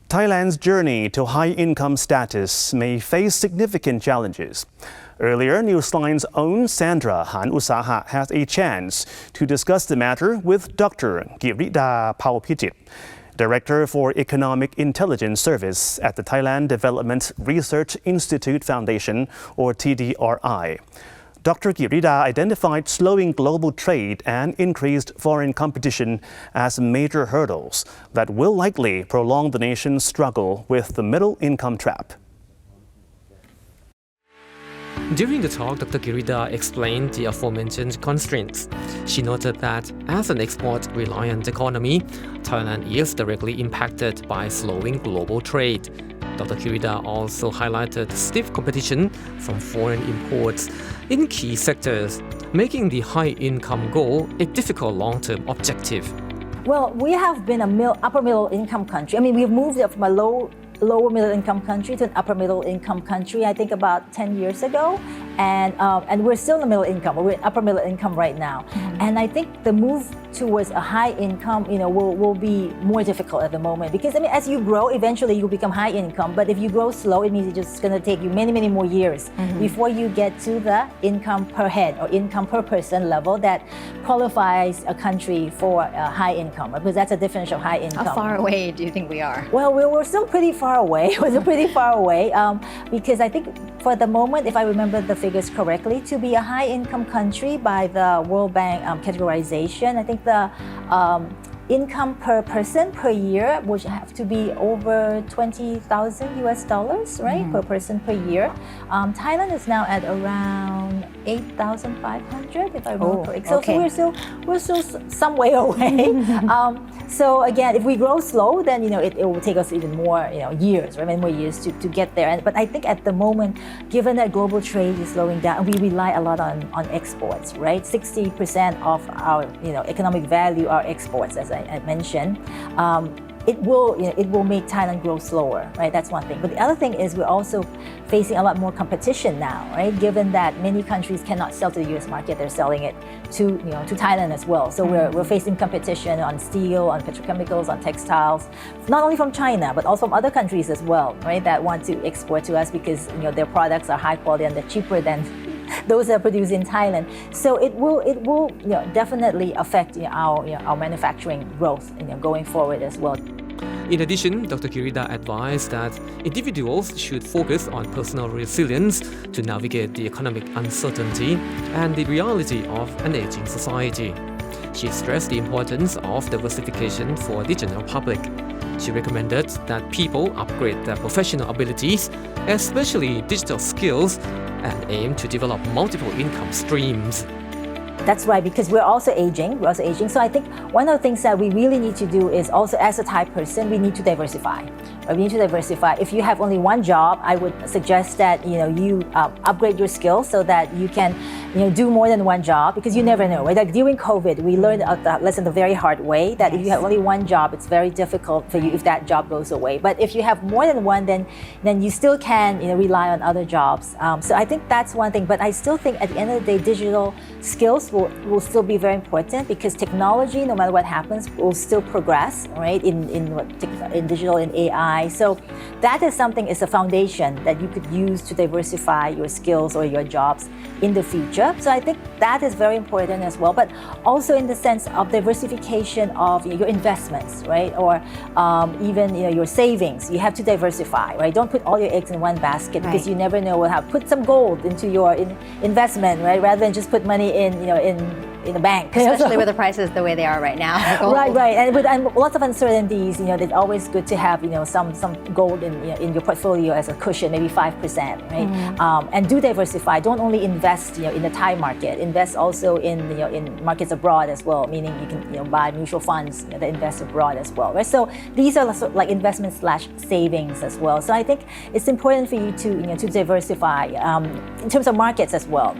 Thailand's journey to high-income status may face significant challenges. Earlier, Newsline's own Sandra Hautsaha has a chance to discuss the matter with Dr. Kirida Bhaopichitr, Director for Economic Intelligence Service at the Thailand Development Research Institute Foundation, or TDRI. Dr. Kirida identified slowing global trade and increased foreign competition as major hurdles that will likely prolong the nation's struggle with the middle-income trap. During the talk, Dr. Kirida explained the aforementioned constraints. She noted that as an export-reliant economy, Thailand is directly impacted by slowing global trade. Dr. Kirida also highlighted stiff competition from foreign imports in key sectors, making the high-income goal a difficult long-term objective. Well, we have been an upper middle-income country. I mean, we've moved up from a lower middle-income country to an upper middle-income country, I think about 10 years ago. And we're still in the middle income, we're in upper middle income right now. Mm-hmm. And I think the move towards a high income, will be more difficult at the moment. Because I mean, as you grow, eventually you become high income. But if you grow slow, it means it's just going to take you many, many more years before you get to the income per head or income per person level that qualifies a country for a high income. Because that's a definition of high income. How far away do you think we are? Well, we're still pretty far away. We're still pretty far away because I think for the moment, if I remember the figures correctly, to be a high-income country by the World Bank categorization, I think the income per person per year would have to be over $20,000 right, per person per year. Thailand is now at around 8,500, if I remember correctly. So, okay. so we're still some way away. So again, if we grow slow, then it will take us even more years, right? Many more years to get there. But I think at the moment, given that global trade is slowing down, and we rely a lot on exports, right? 60% of our economic value are exports, as I mentioned. It will make Thailand grow slower, right? That's one thing. But the other thing is we're also facing a lot more competition now, right? Given that many countries cannot sell to the U.S. market, they're selling it to Thailand as well. So we're facing competition on steel, on petrochemicals, on textiles, not only from China but also from other countries as well, right? That want to export to us because their products are high quality and they're cheaper than those that are produced in Thailand. So it will definitely affect our manufacturing growth going forward as well. In addition, Dr. Kirida advised that individuals should focus on personal resilience to navigate the economic uncertainty and the reality of an aging society. She stressed the importance of diversification for the general public. She recommended that people upgrade their professional abilities, especially digital skills, and aim to develop multiple income streams. That's right, because we're also aging. So I think one of the things that we really need to do is also, as a Thai person, we need to diversify. Right? We need to diversify. If you have only one job, I would suggest that you upgrade your skills so that you can do more than one job, because you never know. Right? Like during COVID, we learned the lesson the very hard way that if you have only one job, it's very difficult for you if that job goes away. But if you have more than one, then you still can rely on other jobs. So I think that's one thing. But I still think at the end of the day, digital skills will still be very important, because technology, no matter what happens, will still progress, right? In digital, in AI. So that is something, is a foundation that you could use to diversify your skills or your jobs in the future. So I think that is very important as well. But also in the sense of diversification of your investments, right? Or even your savings. You have to diversify, right? Don't put all your eggs in one basket, because you never know what happens. Put some gold into your investment, right? Rather than just put money in a bank. Especially with the prices the way they are right now. Right. And with lots of uncertainties, it's always good to have some gold in your portfolio as a cushion, maybe 5%, right? And do diversify. Don't only invest in the Thai market. Invest also in markets abroad as well. Meaning you can buy mutual funds that invest abroad as well, right? So these are like investments / savings as well. So I think it's important for you to diversify in terms of markets as well.